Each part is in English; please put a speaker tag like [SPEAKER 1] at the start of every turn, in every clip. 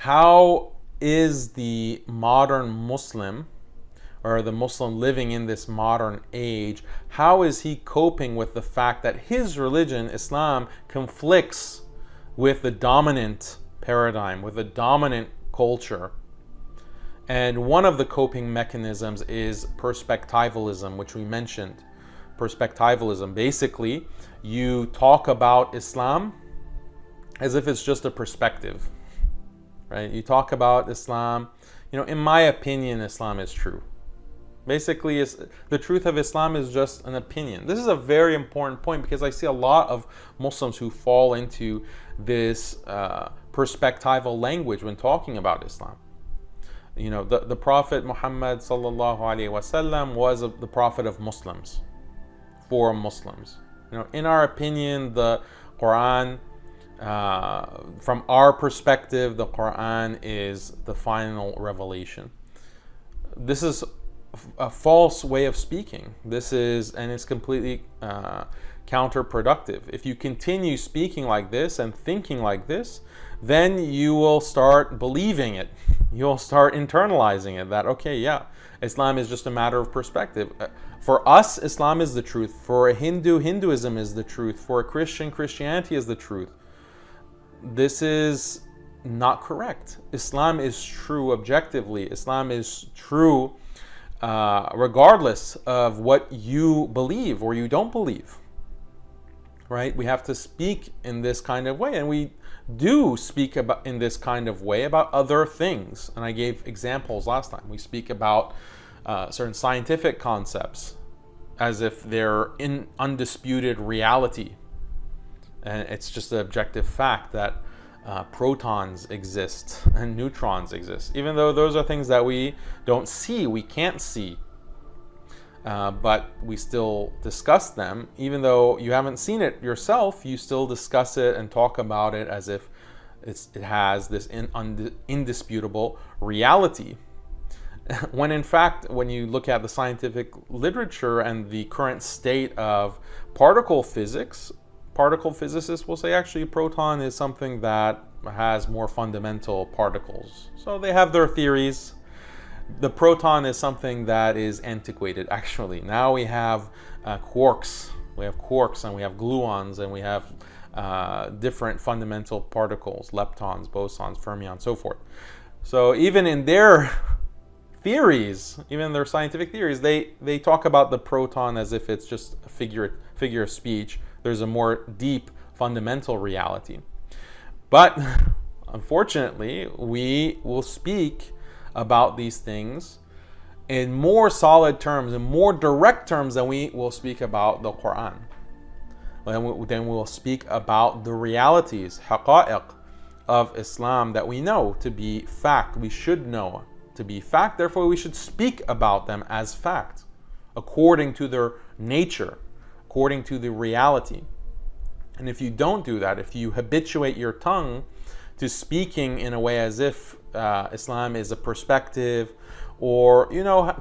[SPEAKER 1] how is the modern Muslim, or the Muslim living in this modern age, how is he coping with the fact that his religion, Islam, conflicts with the dominant paradigm, with the dominant culture? And one of the coping mechanisms is perspectivalism, which we mentioned. Perspectivalism, basically, you talk about Islam as if it's just a perspective, right? You talk about Islam, in my opinion, Islam is true. Basically, the truth of Islam is just an opinion. This is a very important point because I see a lot of Muslims who fall into this perspectival language when talking about Islam. The Prophet Muhammad sallallahu alaihi wasallam was the prophet of Muslims, for Muslims. In our opinion, the Quran, from our perspective, the Quran is the final revelation. This is a false way of speaking. And it's completely counterproductive. If you continue speaking like this and thinking like this, then you will start believing it. You'll start internalizing it, that, okay, yeah, Islam is just a matter of perspective. For us, Islam is the truth. For a Hindu, Hinduism is the truth. For a Christian, Christianity is the truth. This is not correct. Islam is true objectively. Islam is true regardless of what you believe or you don't believe. Right? We have to speak in this kind of way, and we do speak about in this kind of way about other things. And I gave examples last time. We speak about certain scientific concepts as if they're in undisputed reality, and it's just an objective fact that protons exist and neutrons exist, even though those are things that we don't see, we can't see. But we still discuss them. Even though you haven't seen it yourself, you still discuss it and talk about it as if it has this indisputable reality. When in fact, when you look at the scientific literature and the current state of particle physics, particle physicists will say actually a proton is something that has more fundamental particles. So they have their theories. The proton is something that is antiquated, actually. Now we have quarks. We have quarks and we have gluons and we have different fundamental particles, leptons, bosons, fermions, so forth. So even in their theories, even their scientific theories, they talk about the proton as if it's just a figure of speech. There's a more deep fundamental reality. But unfortunately, we will speak about these things in more solid terms, in more direct terms than we will speak about the Quran. Then we will speak about the realities, haqa'iq, of Islam that we know to be fact. We should know to be fact, therefore we should speak about them as fact, according to their nature, according to the reality. And if you don't do that, if you habituate your tongue to speaking in a way as if Islam is a perspective, or,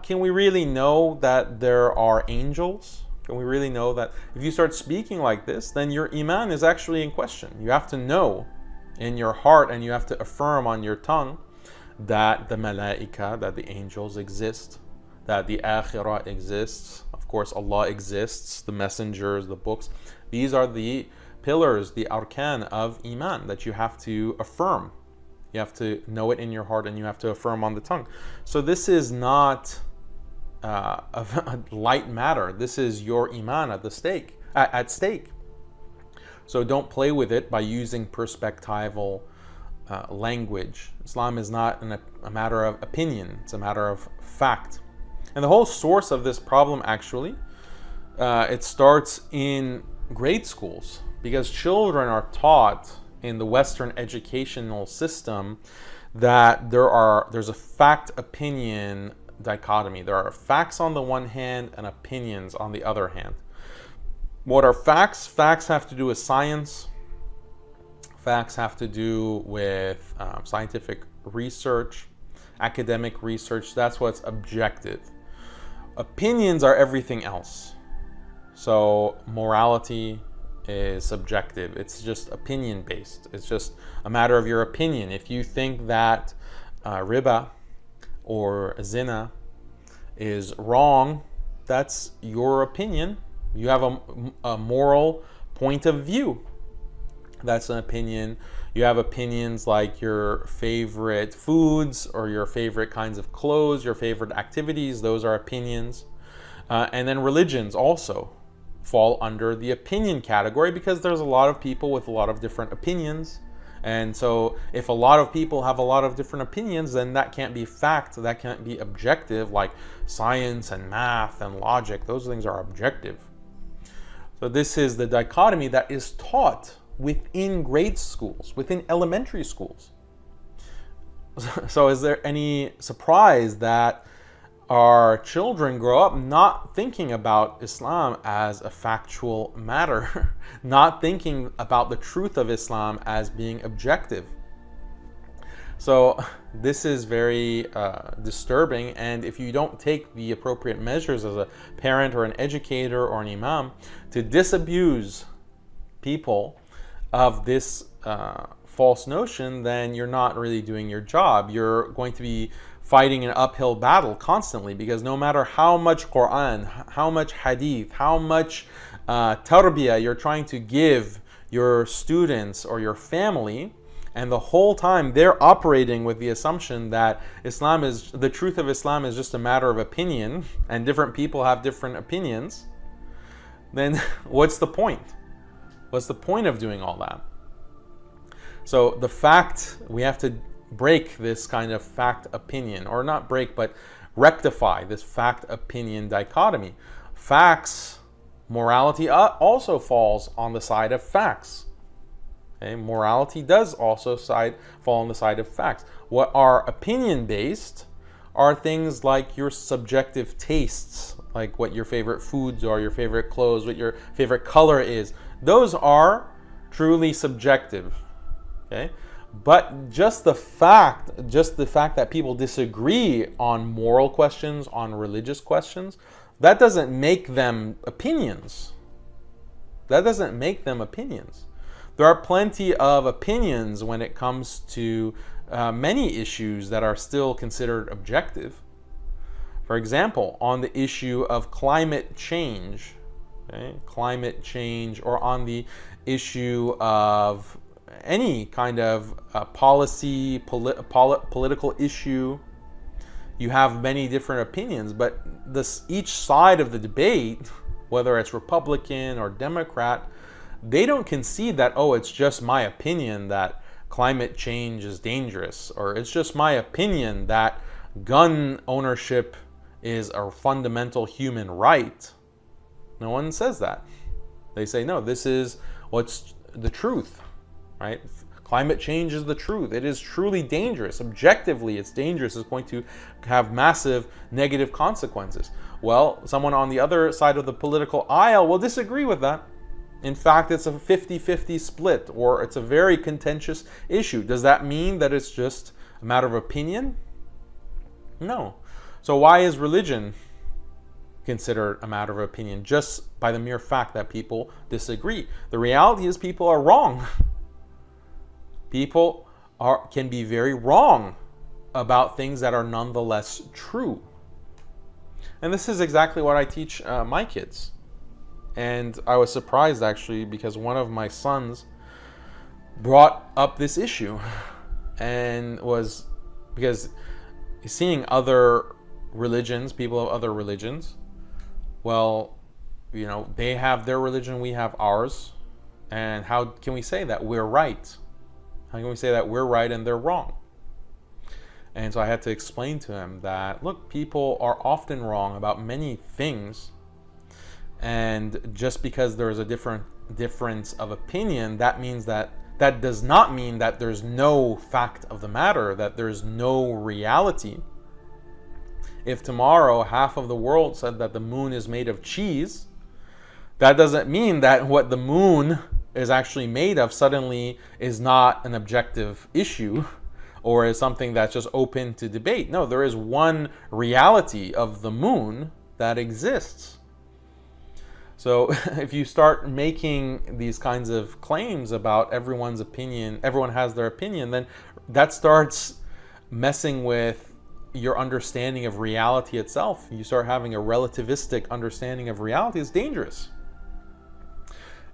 [SPEAKER 1] can we really know that there are angels? Can we really know that? If you start speaking like this, then your iman is actually in question. You have to know in your heart and you have to affirm on your tongue that the malaika, that the angels exist, that the akhirah exists. Of course, Allah exists, the messengers, the books. These are the pillars, the arkan of iman that you have to affirm. You have to know it in your heart and you have to affirm on the tongue. So this is not a light matter. This is your iman at stake. So don't play with it by using perspectival language. Islam is not a matter of opinion. It's a matter of fact. And the whole source of this problem, actually, it starts in grade schools, because children are taught in the Western educational system that there's a fact-opinion dichotomy. There are facts on the one hand and opinions on the other hand. What are facts? Facts have to do with science. Facts have to do with scientific research, academic research. That's what's objective. Opinions are everything else. So morality is subjective. It's just opinion based. It's just a matter of your opinion. If you think that riba or zina is wrong, that's your opinion. You have a moral point of view. That's an opinion. You have opinions like your favorite foods or your favorite kinds of clothes, your favorite activities. Those are opinions. And then religions also fall under the opinion category, because there's a lot of people with a lot of different opinions. And so if a lot of people have a lot of different opinions, then that can't be fact, that can't be objective, like science and math and logic. Those things are objective. So this is the dichotomy that is taught within grade schools, within elementary schools. So is there any surprise that our children grow up not thinking about Islam as a factual matter, not thinking about the truth of Islam as being objective? So this is very disturbing, and if you don't take the appropriate measures as a parent or an educator or an imam to disabuse people of this false notion, then you're not really doing your job. You're going to be fighting an uphill battle constantly, because no matter how much Quran, how much hadith, how much tarbiyah you're trying to give your students or your family, and the whole time they're operating with the assumption that the truth of Islam is just a matter of opinion, and different people have different opinions, then what's the point? What's the point of doing all that? So the fact, we have to break this kind of fact opinion, or not break, but rectify this fact opinion dichotomy. Facts, morality also falls on the side of facts. Okay? Morality does also fall on the side of facts. What are opinion based are things like your subjective tastes, like what your favorite foods are, your favorite clothes, what your favorite color is. Those are truly subjective. Okay? But just the fact that people disagree on moral questions, on religious questions, that doesn't make them opinions. That doesn't make them opinions. There are plenty of opinions when it comes to many issues that are still considered objective. For example, on the issue of climate change, okay? Climate change, or on the issue of any kind of policy, political issue, you have many different opinions, but each side of the debate, whether it's Republican or Democrat, they don't concede that, oh, it's just my opinion that climate change is dangerous, or it's just my opinion that gun ownership is a fundamental human right. No one says that. They say, no, this is what's the truth. Right? Climate change is the truth. It is truly dangerous. Objectively, it's dangerous. It's going to have massive negative consequences. Well, someone on the other side of the political aisle will disagree with that. In fact, it's a 50-50 split, or it's a very contentious issue. Does that mean that it's just a matter of opinion? No. So why is religion considered a matter of opinion? Just by the mere fact that people disagree. The reality is people are wrong. People can be very wrong about things that are nonetheless true. And this is exactly what I teach my kids. And I was surprised, actually, because one of my sons brought up this issue, and was because seeing other religions, people of other religions, well, you know, they have their religion, we have ours, and how can we say that we're right? How can we say that we're right and they're wrong? And so I had to explain to him that, look, people are often wrong about many things, and just because there is a difference of opinion, that does not mean that there's no fact of the matter, that there's no reality. If tomorrow half of the world said that the moon is made of cheese, that doesn't mean that what the moon is actually made of suddenly is not an objective issue, or is something that's just open to debate. No, there is one reality of the moon that exists. So if you start making these kinds of claims about everyone's opinion, everyone has their opinion, then that starts messing with your understanding of reality itself. You start having a relativistic understanding of reality. It's dangerous.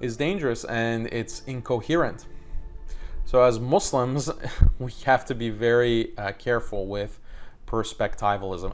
[SPEAKER 1] It's dangerous and it's incoherent. So as Muslims, we have to be very careful with perspectivalism.